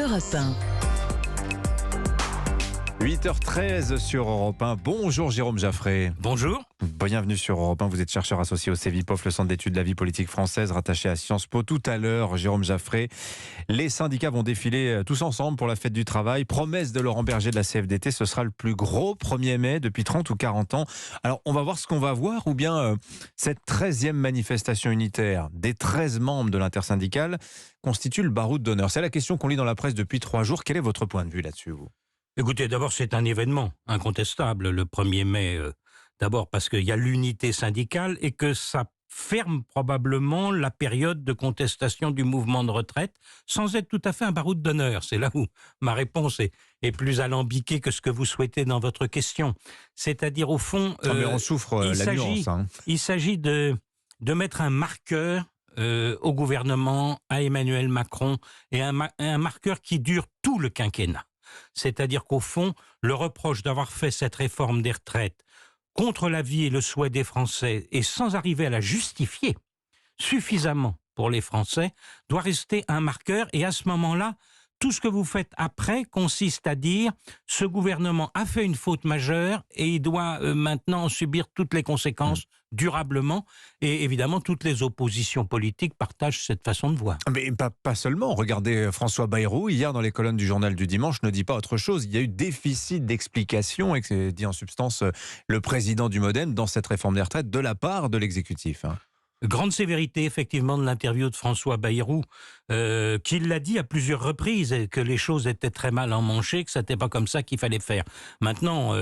Europe 1. 8h13 sur Europe 1. Bonjour Jérôme Jaffré. Bonjour. Bienvenue sur Europe 1. Vous êtes chercheur associé au CEVIPOF, le Centre d'études de la vie politique française, rattaché à Sciences Po. Tout à l'heure, Jérôme Jaffré, les syndicats vont défiler tous ensemble pour la fête du travail. Promesse de Laurent Berger de la CFDT, ce sera le plus gros 1er mai depuis 30 ou 40 ans. Alors, on va voir ce qu'on va voir, ou bien cette 13e manifestation unitaire des 13 membres de l'intersyndicale constitue le baroud d'honneur. C'est la question qu'on lit dans la presse depuis 3 jours. Quel est votre point de vue là-dessus, vous ? Écoutez, d'abord, c'est un événement incontestable, le 1er mai. D'abord parce qu'il y a l'unité syndicale et que ça ferme probablement la période de contestation du mouvement de retraite, sans être tout à fait un baroud d'honneur. C'est là où ma réponse est plus alambiquée que ce que vous souhaitez dans votre question. C'est-à-dire, au fond... mais on souffre la nuance. Il s'agit de mettre un marqueur au gouvernement, à Emmanuel Macron, et un marqueur qui dure tout le quinquennat. C'est-à-dire qu'au fond, le reproche d'avoir fait cette réforme des retraites contre l'avis et le souhait des Français, et sans arriver à la justifier suffisamment pour les Français, doit rester un marqueur. Et à ce moment-là, tout ce que vous faites après consiste à dire « ce gouvernement a fait une faute majeure et il doit maintenant subir toutes les conséquences durablement ». Et évidemment, toutes les oppositions politiques partagent cette façon de voir. Mais pas seulement. Regardez François Bayrou, hier dans les colonnes du journal du dimanche, ne dit pas autre chose. Il y a eu déficit d'explication, et c'est dit en substance le président du MoDem dans cette réforme des retraites de la part de l'exécutif. Grande sévérité, effectivement, de l'interview de François Bayrou, qui l'a dit à plusieurs reprises, que les choses étaient très mal emmanchées, que ce n'était pas comme ça qu'il fallait faire. Maintenant,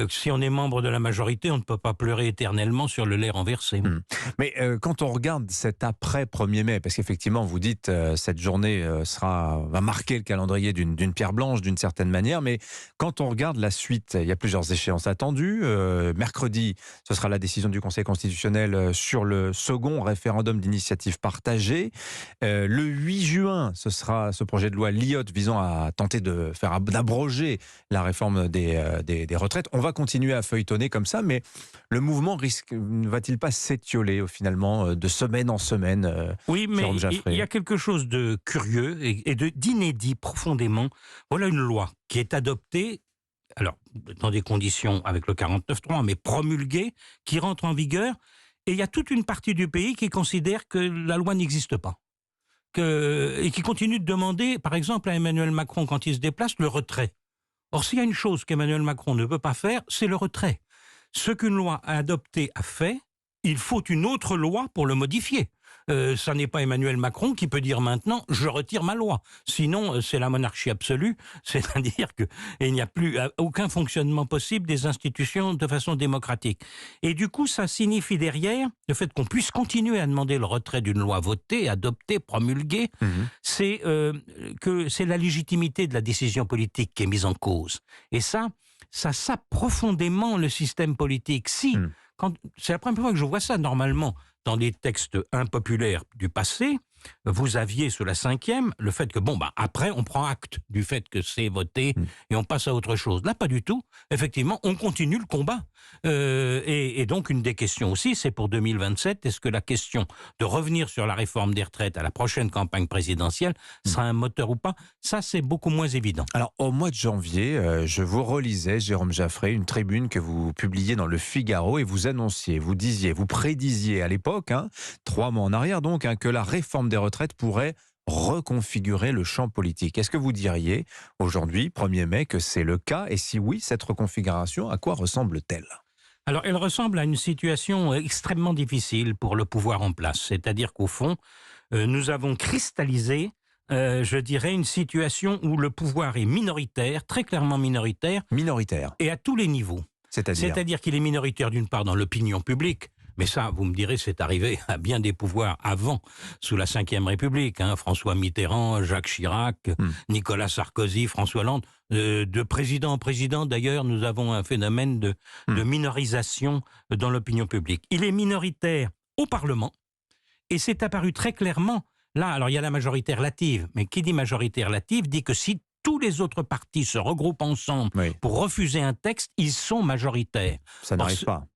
si on est membre de la majorité, on ne peut pas pleurer éternellement sur le lait renversé. Mais quand on regarde cet après 1er mai, parce qu'effectivement, vous dites cette journée va marquer le calendrier d'une pierre blanche, d'une certaine manière, mais quand on regarde la suite, il y a plusieurs échéances attendues. Mercredi, ce sera la décision du Conseil constitutionnel sur le second référendum d'initiative partagée. Le 8 juin, ce sera ce projet de loi Lyotte visant à tenter d'abroger la réforme des retraites. On va continuer à feuilletonner comme ça, mais le mouvement ne va-t-il pas s'étioler finalement de semaine en semaine? Oui, mais il y a quelque chose de curieux et d'inédit profondément. Voilà une loi qui est adoptée, alors dans des conditions avec le 49.3, mais promulguée, qui rentre en vigueur, et il y a toute une partie du pays qui considère que la loi n'existe pas. Et qui continue de demander, par exemple, à Emmanuel Macron, quand il se déplace, le retrait. Or, s'il y a une chose qu'Emmanuel Macron ne peut pas faire, c'est le retrait. Ce qu'une loi adoptée a fait, il faut une autre loi pour le modifier. Ça n'est pas Emmanuel Macron qui peut dire maintenant « je retire ma loi ». Sinon, c'est la monarchie absolue, c'est-à-dire qu'il n'y a plus aucun fonctionnement possible des institutions de façon démocratique. Et du coup, ça signifie derrière le fait qu'on puisse continuer à demander le retrait d'une loi votée, adoptée, promulguée, c'est que c'est la légitimité de la décision politique qui est mise en cause. Et ça sape profondément le système politique. C'est la première fois que je vois ça, normalement, dans des textes impopulaires du passé, vous aviez sous la 5e le fait que, après, on prend acte du fait que c'est voté et on passe à autre chose. Là, pas du tout. Effectivement, on continue le combat. Et donc, une des questions aussi, c'est pour 2027, est-ce que la question de revenir sur la réforme des retraites à la prochaine campagne présidentielle sera un moteur ou pas? Ça, c'est beaucoup moins évident. Alors, au mois de janvier, je vous relisais, Jérôme Jaffré, une tribune que vous publiez dans Le Figaro, et vous annonciez, vous prédisiez à l'époque, 3 mois en arrière donc, que la réforme des retraites pourrait reconfigurer le champ politique. Est-ce que vous diriez aujourd'hui, 1er mai, que c'est le cas? Et si oui, cette reconfiguration, à quoi ressemble-t-elle? Alors, elle ressemble à une situation extrêmement difficile pour le pouvoir en place. C'est-à-dire qu'au fond, nous avons cristallisé, je dirais, une situation où le pouvoir est minoritaire, très clairement minoritaire. Minoritaire. Et à tous les niveaux. C'est-à-dire qu'il est minoritaire d'une part dans l'opinion publique. Mais ça, vous me direz, c'est arrivé à bien des pouvoirs avant, sous la Ve République. François Mitterrand, Jacques Chirac, Nicolas Sarkozy, François Hollande. De président en président, d'ailleurs, nous avons un phénomène de minorisation dans l'opinion publique. Il est minoritaire au Parlement, et c'est apparu très clairement. Là, alors il y a la majorité relative, mais qui dit majorité relative dit que si tous les autres partis se regroupent ensemble pour refuser un texte, ils sont majoritaires. Ça n'arrive pas.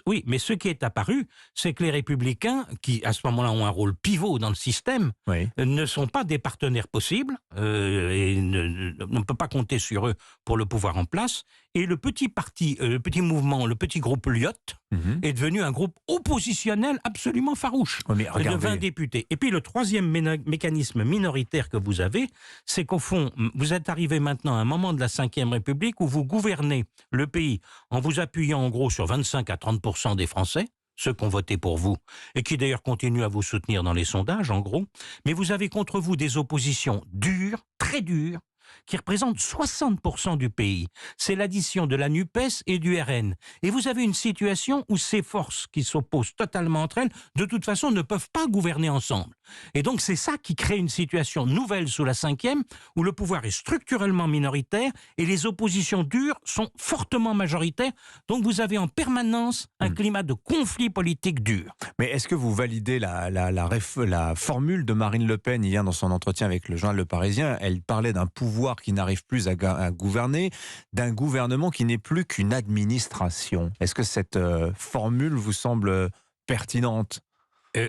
Oui, mais ce qui est apparu, c'est que les Républicains, qui à ce moment-là ont un rôle pivot dans le système, Oui. ne sont pas des partenaires possibles et on ne peut pas compter sur eux pour le pouvoir en place. Et le petit parti, le petit mouvement, le petit groupe Lyotte Mhm. est devenu un groupe oppositionnel absolument farouche. Oui, mais De 20 regardez. députés. Et puis le troisième mécanisme minoritaire que vous avez, c'est qu'au fond, vous êtes arrivé maintenant à un moment de la Ve République où vous gouvernez le pays en vous appuyant en gros sur 25 à 30% des Français, ceux qui ont voté pour vous, et qui d'ailleurs continuent à vous soutenir dans les sondages, en gros, mais vous avez contre vous des oppositions dures, très dures, qui représentent 60% du pays. C'est l'addition de la NUPES et du RN. Et vous avez une situation où ces forces qui s'opposent totalement entre elles, de toute façon, ne peuvent pas gouverner ensemble. Et donc c'est ça qui crée une situation nouvelle sous la Ve, où le pouvoir est structurellement minoritaire et les oppositions dures sont fortement majoritaires. Donc vous avez en permanence un climat de conflit politique dur. Mais est-ce que vous validez la formule de Marine Le Pen hier dans son entretien avec le journal Le Parisien? Elle parlait d'un pouvoir qui n'arrive plus à gouverner, d'un gouvernement qui n'est plus qu'une administration. Est-ce que cette formule vous semble pertinente?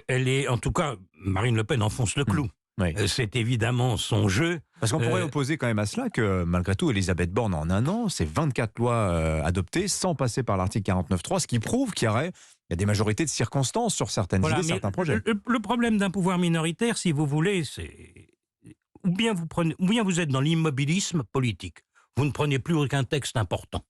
Elle est, en tout cas, Marine Le Pen enfonce le clou. Oui. C'est évidemment son jeu. Parce qu'on pourrait opposer quand même à cela que, malgré tout, Elisabeth Borne, en un an, c'est 24 lois adoptées sans passer par l'article 49.3, ce qui prouve qu'il y a des majorités de circonstances sur certaines idées, certains projets. Le problème d'un pouvoir minoritaire, si vous voulez, c'est ou bien vous êtes dans l'immobilisme politique. Vous ne prenez plus aucun texte important.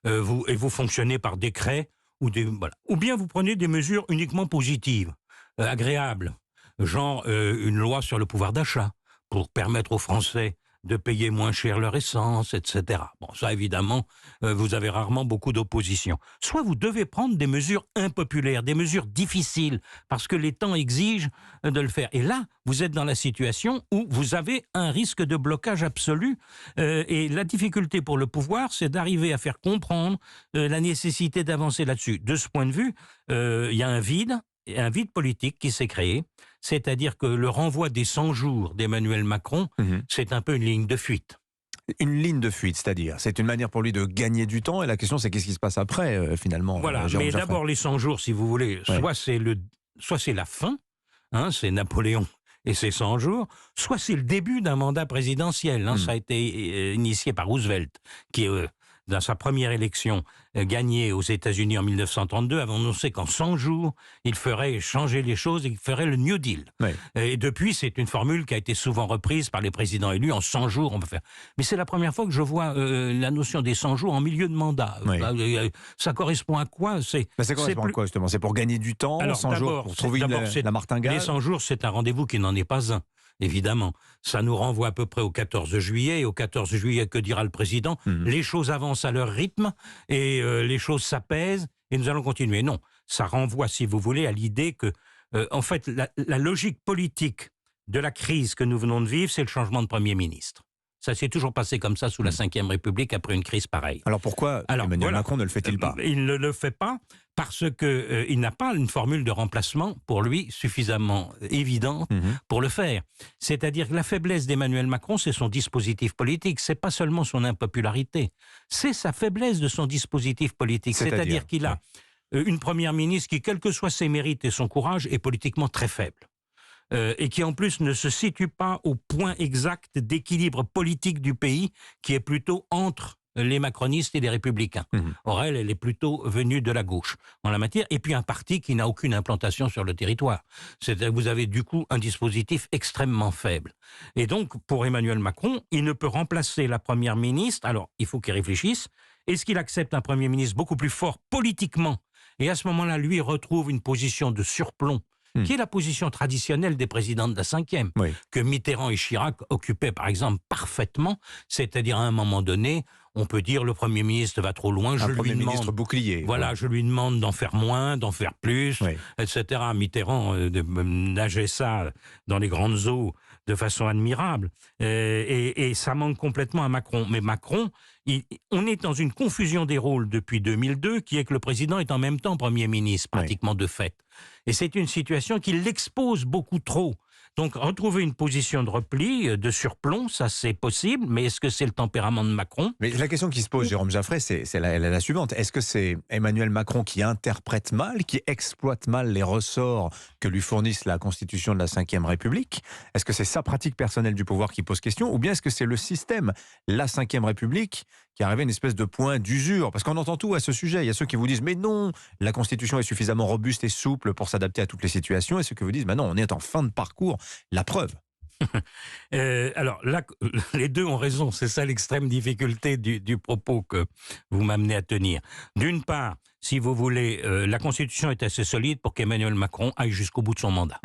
Vous fonctionnez par décret ou bien vous prenez des mesures uniquement positives, agréables, genre une loi sur le pouvoir d'achat pour permettre aux Français de payer moins cher leur essence, etc. Bon, ça évidemment, vous avez rarement beaucoup d'opposition. Soit vous devez prendre des mesures impopulaires, des mesures difficiles, parce que les temps exigent de le faire. Et là, vous êtes dans la situation où vous avez un risque de blocage absolu. Et la difficulté pour le pouvoir, c'est d'arriver à faire comprendre la nécessité d'avancer là-dessus. De ce point de vue, il y a un vide politique qui s'est créé, c'est-à-dire que le renvoi des 100 jours d'Emmanuel Macron, c'est un peu une ligne de fuite. Une ligne de fuite, c'est-à-dire, c'est une manière pour lui de gagner du temps, et la question c'est qu'est-ce qui se passe après, finalement. Voilà, mais d'abord les 100 jours, si vous voulez, soit c'est la fin, hein, c'est Napoléon et ses 100 jours, soit c'est le début d'un mandat présidentiel. Ça a été initié par Roosevelt, qui dans sa première élection gagnée aux États-Unis en 1932, avait annoncé qu'en 100 jours, il ferait changer les choses et qu'il ferait le New Deal. Oui. Et depuis, c'est une formule qui a été souvent reprise par les présidents élus. En 100 jours, on peut faire. Mais c'est la première fois que je vois la notion des 100 jours en milieu de mandat. Oui. Ça correspond à quoi? Ça correspond à quoi, justement? C'est pour gagner du temps, Alors, 100 jours pour trouver la martingale? Les 100 jours, c'est un rendez-vous qui n'en est pas un. Évidemment, ça nous renvoie à peu près au 14 juillet. Et au 14 juillet, que dira le président? Les choses avancent à leur rythme et les choses s'apaisent et nous allons continuer. Non, ça renvoie, si vous voulez, à l'idée que, en fait, la logique politique de la crise que nous venons de vivre, c'est le changement de Premier ministre. Ça s'est toujours passé comme ça sous la Ve République après une crise pareille. Alors pourquoi Emmanuel Macron ne le fait-il pas? Il ne le fait pas parce qu'il n'a pas une formule de remplacement pour lui suffisamment évidente pour le faire. C'est-à-dire que la faiblesse d'Emmanuel Macron, c'est son dispositif politique. C'est pas seulement son impopularité, c'est sa faiblesse de son dispositif politique. C'est-à-dire qu'il a une première ministre qui, quels que soient ses mérites et son courage, est politiquement très faible. Et qui en plus ne se situe pas au point exact d'équilibre politique du pays, qui est plutôt entre les macronistes et les républicains. Or, elle est plutôt venue de la gauche en la matière, et puis un parti qui n'a aucune implantation sur le territoire. C'est-à-dire que vous avez du coup un dispositif extrêmement faible. Et donc, pour Emmanuel Macron, il ne peut remplacer la première ministre, alors il faut qu'il réfléchisse. Est-ce qu'il accepte un premier ministre beaucoup plus fort politiquement, et à ce moment-là, lui retrouve une position de surplomb, qui est la position traditionnelle des présidents de la Ve, que Mitterrand et Chirac occupaient par exemple parfaitement, c'est-à-dire à un moment donné, on peut dire le Premier ministre va trop loin, je lui demande, ministre bouclier. Voilà, je lui demande d'en faire moins, d'en faire plus, etc. Mitterrand nageait ça dans les grandes eaux de façon admirable, et ça manque complètement à Macron. Mais Macron, on est dans une confusion des rôles depuis 2002, qui est que le président est en même temps Premier ministre, pratiquement de fait. Et c'est une situation qui l'expose beaucoup trop Donc, retrouver une position de repli, de surplomb, ça c'est possible, mais est-ce que c'est le tempérament de Macron? Mais la question qui se pose, Jérôme Jaffray, c'est la suivante. Est-ce que c'est Emmanuel Macron qui interprète mal, qui exploite mal les ressorts que lui fournissent la Constitution de la Ve République? Est-ce que c'est sa pratique personnelle du pouvoir qui pose question? Ou bien est-ce que c'est le système, la Ve République, qui arrive à une espèce de point d'usure? Parce qu'on entend tout à ce sujet. Il y a ceux qui vous disent « Mais non, la Constitution est suffisamment robuste et souple pour s'adapter à toutes les situations. » Et ceux qui vous disent « Mais non, on est en fin de parcours. » La preuve. Alors là, les deux ont raison. C'est ça l'extrême difficulté du propos que vous m'amenez à tenir. D'une part, si vous voulez, la Constitution est assez solide pour qu'Emmanuel Macron aille jusqu'au bout de son mandat.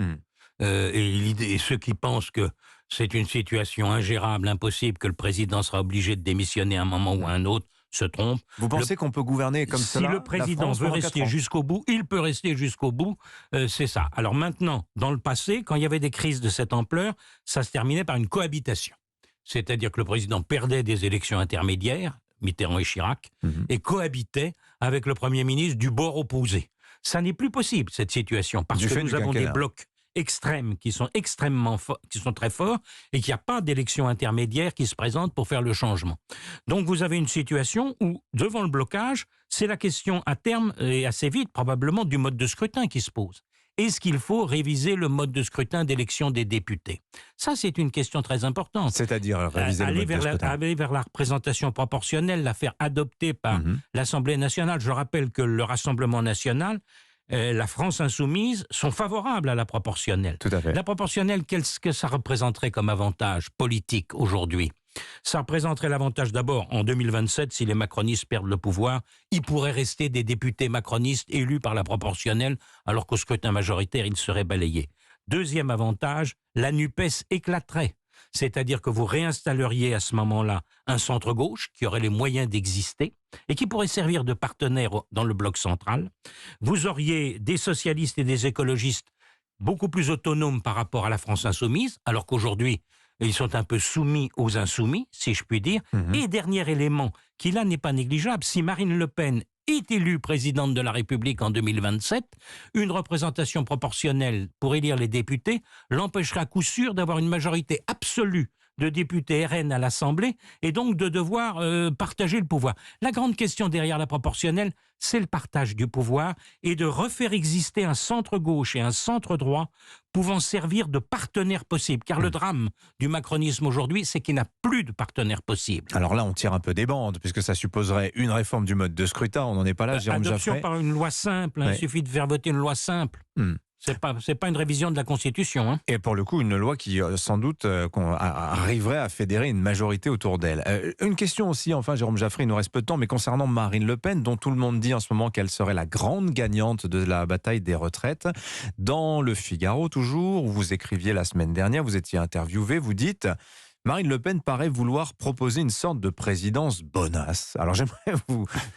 Et ceux qui pensent que c'est une situation ingérable, impossible, que le président sera obligé de démissionner à un moment ou à un autre, se trompent. Vous pensez qu'on peut gouverner comme cela? Si le président veut rester jusqu'au bout, il peut rester jusqu'au bout, c'est ça. Alors maintenant, dans le passé, quand il y avait des crises de cette ampleur, ça se terminait par une cohabitation. C'est-à-dire que le président perdait des élections intermédiaires, Mitterrand et Chirac, et cohabitait avec le Premier ministre du bord opposé. Ça n'est plus possible, cette situation, parce que nous avons des blocs extrêmes qui sont extrêmement forts, qui sont très forts, et qu'il n'y a pas d'élection intermédiaire qui se présente pour faire le changement. Donc vous avez une situation où, devant le blocage, c'est la question à terme, et assez vite probablement, du mode de scrutin qui se pose. Est-ce qu'il faut réviser le mode de scrutin d'élection des députés? Ça, c'est une question très importante. C'est-à-dire réviser le mode de scrutin. Aller vers la représentation proportionnelle, la faire adopter par l'Assemblée nationale. Je rappelle que le Rassemblement national, la France insoumise sont favorables à la proportionnelle. Tout à fait. La proportionnelle, qu'est-ce que ça représenterait comme avantage politique aujourd'hui? Ça représenterait l'avantage d'abord, en 2027, si les macronistes perdent le pouvoir, il pourrait rester des députés macronistes élus par la proportionnelle, alors qu'au scrutin majoritaire, ils seraient balayés. Deuxième avantage, la NUPES éclaterait. C'est-à-dire que vous réinstalleriez à ce moment-là un centre-gauche qui aurait les moyens d'exister et qui pourrait servir de partenaire dans le bloc central. Vous auriez des socialistes et des écologistes beaucoup plus autonomes par rapport à la France insoumise, alors qu'aujourd'hui, ils sont un peu soumis aux insoumis, si je puis dire. Et dernier élément, qui là n'est pas négligeable, si Marine Le Pen est élue présidente de la République en 2027, une représentation proportionnelle pour élire les députés l'empêchera à coup sûr d'avoir une majorité absolue de députés RN à l'Assemblée et donc de devoir partager le pouvoir. La grande question derrière la proportionnelle, c'est le partage du pouvoir et de refaire exister un centre-gauche et un centre-droit pouvant servir de partenaires possibles. Car le drame du macronisme aujourd'hui, c'est qu'il n'a plus de partenaires possibles. Alors là, on tire un peu des bandes, puisque ça supposerait une réforme du mode de scrutin. On n'en est pas là, Jérôme Jaffray. Adoption par une loi simple. Il suffit de faire voter une loi simple. C'est pas une révision de la Constitution. Hein. Et pour le coup, une loi qui, sans doute, arriverait à fédérer une majorité autour d'elle. Une question aussi, enfin, Jérôme Jaffray, il nous reste peu de temps, mais concernant Marine Le Pen, dont tout le monde dit en ce moment qu'elle serait la grande gagnante de la bataille des retraites. Dans Le Figaro, toujours, où vous écriviez la semaine dernière, vous étiez interviewé, vous dites... Marine Le Pen paraît vouloir proposer une sorte de présidence bonasse. Alors j'aimerais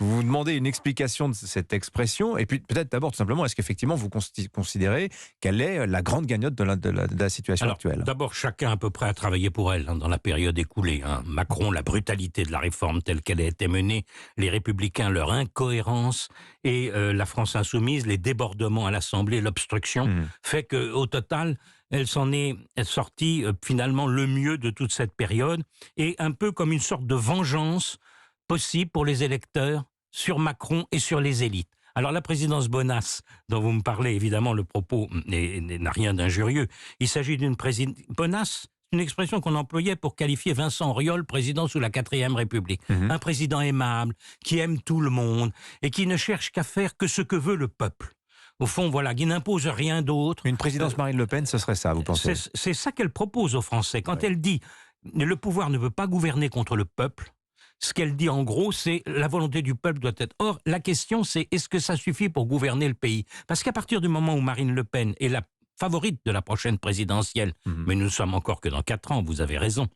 vous demander une explication de cette expression, et puis peut-être d'abord tout simplement, est-ce qu'effectivement vous considérez qu'elle est la grande gagnante de la situation actuelle? D'abord, chacun à peu près a travaillé pour elle dans la période écoulée. Macron, la brutalité de la réforme telle qu'elle a été menée, les Républicains, leur incohérence, et la France insoumise, les débordements à l'Assemblée, l'obstruction, fait qu'au total... Elle s'en est sortie finalement le mieux de toute cette période et un peu comme une sorte de vengeance possible pour les électeurs sur Macron et sur les élites. Alors la présidence bonasse, dont vous me parlez, évidemment le propos n'a rien d'injurieux. Il s'agit d'une présidence bonasse, une expression qu'on employait pour qualifier Vincent Auriol, président sous la 4e République. Un président aimable, qui aime tout le monde et qui ne cherche qu'à faire que ce que veut le peuple. Au fond, voilà, qui n'impose rien d'autre. Une présidence Marine Le Pen, ce serait ça, vous pensez? C'est ça qu'elle propose aux Français. Quand elle dit « le pouvoir ne veut pas gouverner contre le peuple », ce qu'elle dit en gros, c'est « la volonté du peuple doit être… » Or, la question, c'est « est-ce que ça suffit pour gouverner le pays ?» Parce qu'à partir du moment où Marine Le Pen est la favorite de la prochaine présidentielle, mais nous ne sommes encore que dans 4 ans, vous avez raison,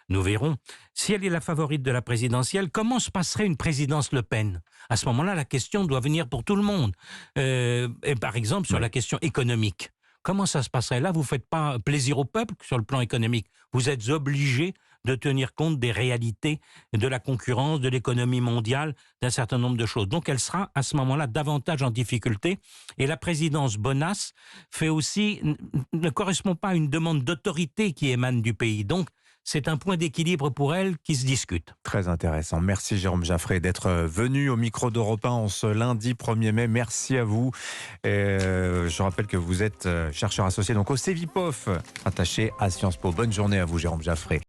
nous verrons. Si elle est la favorite de la présidentielle, comment se passerait une présidence Le Pen? À ce moment-là, la question doit venir pour tout le monde. Et par exemple, sur la question économique. Comment ça se passerait? Là, vous ne faites pas plaisir au peuple sur le plan économique. Vous êtes obligé de tenir compte des réalités de la concurrence, de l'économie mondiale, d'un certain nombre de choses. Donc elle sera à ce moment-là davantage en difficulté. Et la présidence Bonas ne correspond pas à une demande d'autorité qui émane du pays. Donc c'est un point d'équilibre pour elle qui se discute. Très intéressant. Merci Jérôme Jaffray d'être venu au micro d'Europe 1 en ce lundi 1er mai. Merci à vous. Je rappelle que vous êtes chercheur associé donc au CEVIPOF, attaché à Sciences Po. Bonne journée à vous Jérôme Jaffray.